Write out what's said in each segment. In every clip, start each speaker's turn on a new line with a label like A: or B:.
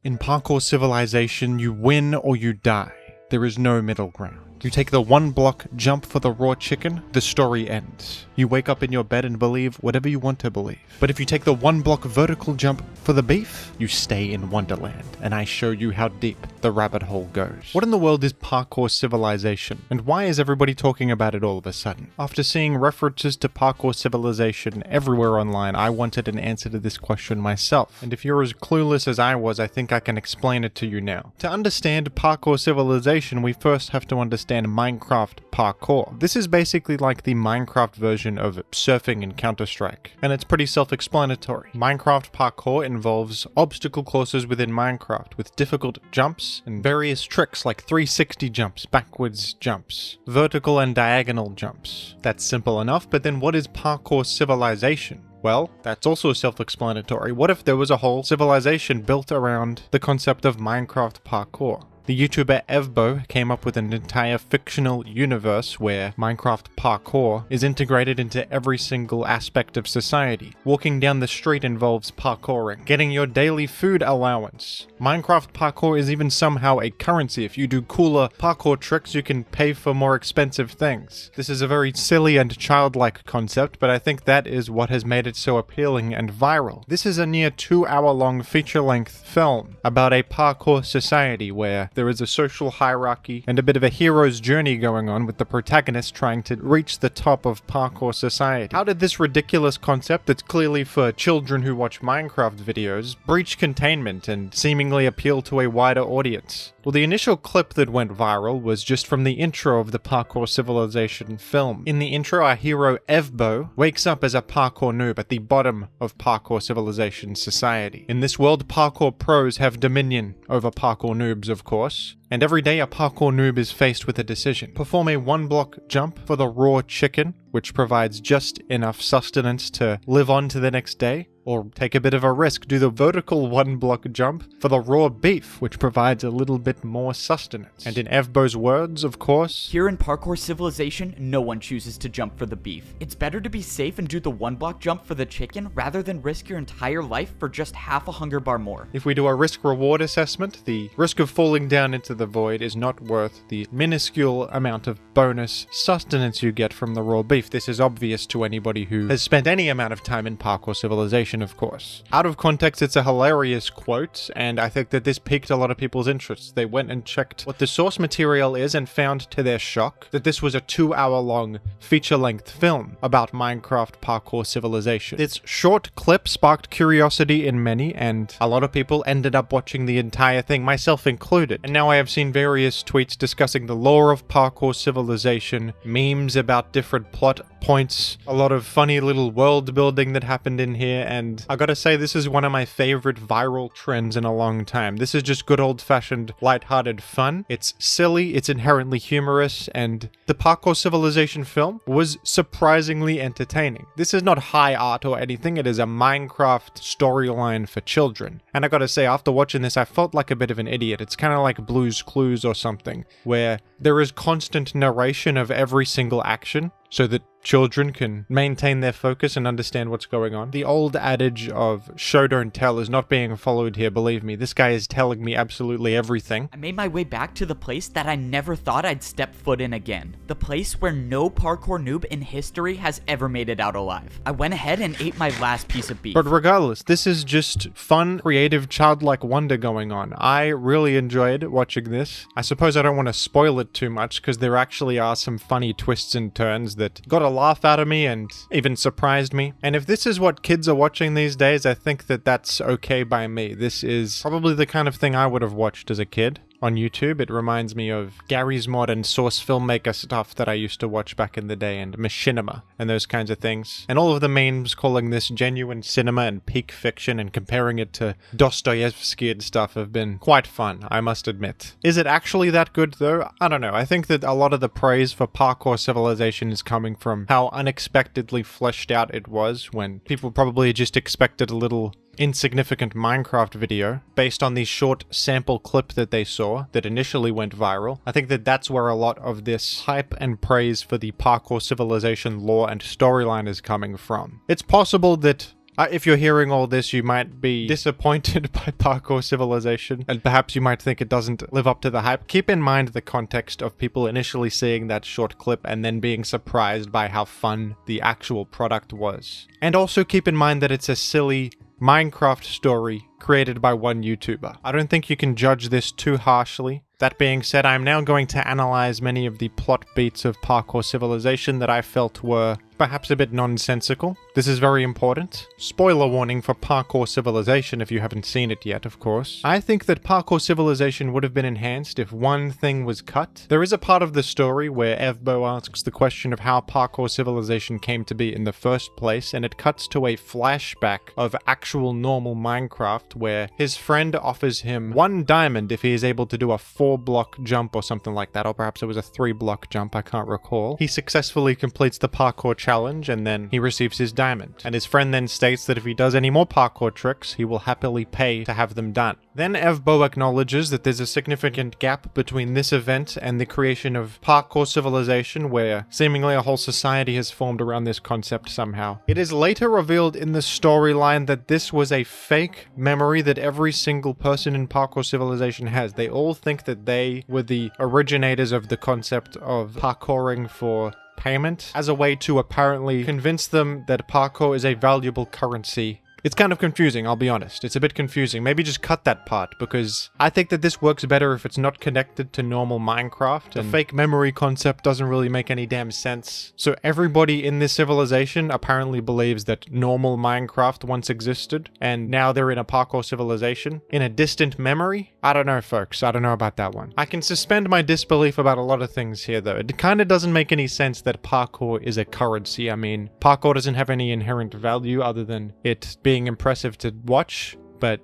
A: In Parkour Civilization, you win or you die. There is no middle ground. You take the 1-block jump for the raw chicken, the story ends. You wake up in your bed and believe whatever you want to believe. But if you take the 1-block vertical jump for the beef, you stay in Wonderland, and I show you how deep the rabbit hole goes. What in the world is Parkour Civilization, and why is everybody talking about it all of a sudden? After seeing references to Parkour Civilization everywhere online, I wanted an answer to this question myself, and if you're as clueless as I was, I think I can explain it to you now. To understand Parkour Civilization, we first have to understand Minecraft Parkour. This is basically like the Minecraft version of surfing in Counter-Strike, and it's pretty self-explanatory. Minecraft Parkour involves obstacle courses within Minecraft with difficult jumps and various tricks like 360 jumps, backwards jumps, vertical and diagonal jumps. That's simple enough, but then what is Parkour Civilization? Well, that's also self-explanatory. What if there was a whole civilization built around the concept of Minecraft Parkour? The YouTuber Evbo came up with an entire fictional universe where Minecraft Parkour is integrated into every single aspect of society. Walking down the street involves parkouring. Getting your daily food allowance. Minecraft Parkour is even somehow a currency. If you do cooler parkour tricks, you can pay for more expensive things. This is a very silly and childlike concept, but I think that is what has made it so appealing and viral. This is a near 2-hour-long feature-length film about a parkour society where there is a social hierarchy and a bit of a hero's journey going on with the protagonist trying to reach the top of parkour society. How did this ridiculous concept that's clearly for children who watch Minecraft videos breach containment and seemingly appeal to a wider audience? Well, the initial clip that went viral was just from the intro of the Parkour Civilization film. In the intro, our hero Evbo wakes up as a parkour noob at the bottom of Parkour Civilization society. In this world, parkour pros have dominion over parkour noobs, of course. And every day a parkour noob is faced with a decision. Perform a 1-block jump for the raw chicken, which provides just enough sustenance to live on to the next day, or take a bit of a risk, do the vertical 1-block jump for the raw beef, which provides a little bit more sustenance. And in Evbo's words, of course,
B: here in Parkour Civilization, no one chooses to jump for the beef. It's better to be safe and do the 1-block jump for the chicken rather than risk your entire life for just half a hunger bar more.
A: If we do a risk-reward assessment, the risk of falling down into the void is not worth the minuscule amount of bonus sustenance you get from the raw beef. This is obvious to anybody who has spent any amount of time in Parkour Civilization, of course. Out of context, it's a hilarious quote, and I think that this piqued a lot of people's interest. They went and checked what the source material is and found, to their shock, that this was a 2-hour-long feature-length film about Minecraft Parkour Civilization. This short clip sparked curiosity in many, and a lot of people ended up watching the entire thing, myself included. And now I have seen various tweets discussing the lore of Parkour Civilization, memes about different plot points, a lot of funny little world building that happened in here, and I gotta say, this is one of my favorite viral trends in a long time. This is just good old-fashioned, lighthearted fun. It's silly, it's inherently humorous, and the Parkour Civilization film was surprisingly entertaining. This is not high art or anything, it is a Minecraft storyline for children. And I gotta say, after watching this, I felt like a bit of an idiot. It's kind of like Blue's Clues or something, where there is constant narration of every single action, so that children can maintain their focus and understand what's going on. The old adage of show don't tell is not being followed here, believe me. This guy is telling me absolutely everything.
B: I made my way back to the place that I never thought I'd step foot in again. The place where no parkour noob in history has ever made it out alive. I went ahead and ate my last piece of beef.
A: But regardless, this is just fun, creative, childlike wonder going on. I really enjoyed watching this. I suppose I don't want to spoil it too much, because there actually are some funny twists and turns that got a laugh out of me and even surprised me. And if this is what kids are watching these days, I think that that's okay by me. This is probably the kind of thing I would have watched as a kid on YouTube. It reminds me of Gary's Mod and Source Filmmaker stuff that I used to watch back in the day, and Machinima and those kinds of things. And all of the memes calling this genuine cinema and peak fiction and comparing it to Dostoevsky and stuff have been quite fun, I must admit. Is it actually that good though? I don't know. I think that a lot of the praise for Parkour Civilization is coming from how unexpectedly fleshed out it was, when people probably just expected a little insignificant Minecraft video based on the short sample clip that they saw that initially went viral. I think that that's where a lot of this hype and praise for the Parkour Civilization lore and storyline is coming from. It's possible that If you're hearing all this, you might be disappointed by Parkour Civilization, and perhaps you might think it doesn't live up to the hype. Keep in mind the context of people initially seeing that short clip and then being surprised by how fun the actual product was. And also keep in mind that it's a silly Minecraft story created by one YouTuber. I don't think you can judge this too harshly. That being said, I'm now going to analyze many of the plot beats of Parkour Civilization that I felt were perhaps a bit nonsensical. This is very important. Spoiler warning for Parkour Civilization if you haven't seen it yet, of course. I think that Parkour Civilization would have been enhanced if one thing was cut. There is a part of the story where Evbo asks the question of how Parkour Civilization came to be in the first place, and it cuts to a flashback of actual normal Minecraft where his friend offers him 1 diamond if he is able to do a 4-block jump or something like that, or perhaps it was a 3-block jump, I can't recall. He successfully completes the parkour challenge and then he receives his diamond. And his friend then states that if he does any more parkour tricks, he will happily pay to have them done. Then Evbo acknowledges that there's a significant gap between this event and the creation of Parkour Civilization, where seemingly a whole society has formed around this concept somehow. It is later revealed in the storyline that this was a fake memory that every single person in Parkour Civilization has. They all think that they were the originators of the concept of parkouring for payment as a way to apparently convince them that parkour is a valuable currency. It's kind of confusing, I'll be honest. It's a bit confusing. Maybe just cut that part, because I think that this works better if it's not connected to normal Minecraft. The fake memory concept doesn't really make any damn sense. So everybody in this civilization apparently believes that normal Minecraft once existed, and now they're in a Parkour Civilization in a distant memory? I don't know, folks. I don't know about that one. I can suspend my disbelief about a lot of things here, though. It kind of doesn't make any sense that parkour is a currency. I mean, parkour doesn't have any inherent value other than it being impressive to watch, but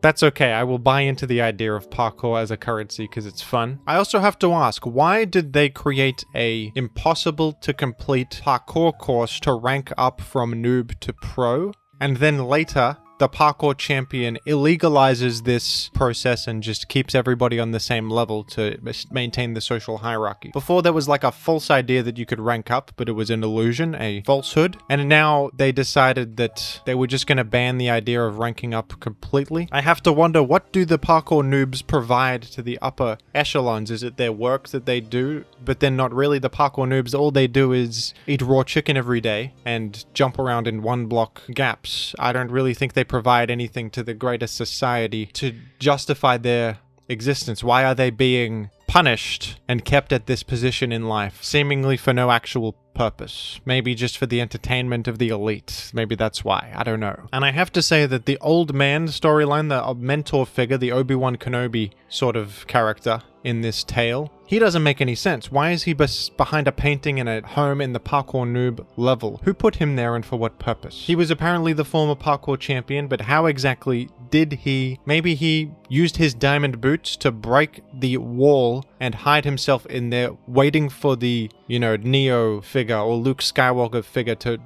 A: that's okay. I will buy into the idea of parkour as a currency because it's fun. I also have to ask, why did they create a impossible to complete parkour course to rank up from noob to pro, and then later the parkour champion illegalizes this process and just keeps everybody on the same level to maintain the social hierarchy? Before, there was like a false idea that you could rank up, but it was an illusion, a falsehood. And now they decided that they were just going to ban the idea of ranking up completely. I have to wonder, what do the parkour noobs provide to the upper echelons? Is it their work that they do? But then not really. The parkour noobs, all they do is eat raw chicken every day and jump around in 1-block gaps. I don't really think they provide anything to the greater society to justify their existence. Why are they being punished and kept at this position in life, seemingly for no actual purpose? Maybe just for the entertainment of the elite. Maybe that's why. I don't know. And I have to say that the old man storyline, the mentor figure, the Obi-Wan Kenobi sort of character in this tale, he doesn't make any sense. Why is he behind a painting in a home in the parkour noob level? Who put him there and for what purpose? He was apparently the former parkour champion, but how exactly did he... Maybe he used his diamond boots to break the wall and hide himself in there, waiting for the, Neo figure or Luke Skywalker figure to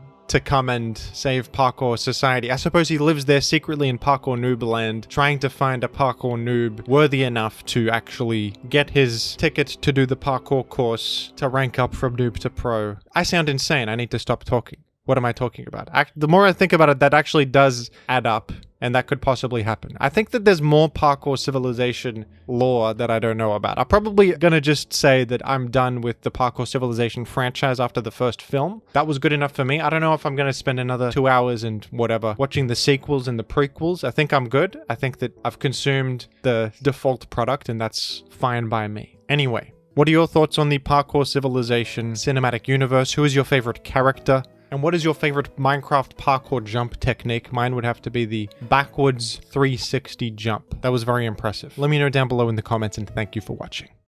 A: come and save parkour society. I suppose he lives there secretly in parkour noob land, trying to find a parkour noob worthy enough to actually get his ticket to do the parkour course to rank up from noob to pro. I sound insane. I need to stop talking. What am I talking about? The more I think about it, that actually does add up, and that could possibly happen. I think that there's more Parkour Civilization lore that I don't know about. I'm probably gonna just say that I'm done with the Parkour Civilization franchise after the first film. That was good enough for me. I don't know if I'm gonna spend another 2 hours and whatever watching the sequels and the prequels. I think I'm good. I think that I've consumed the default product, and that's fine by me. Anyway, what are your thoughts on the Parkour Civilization cinematic universe? Who is your favorite character? And what is your favorite Minecraft parkour jump technique? Mine would have to be the backwards 360 jump. That was very impressive. Let me know down below in the comments, and thank you for watching.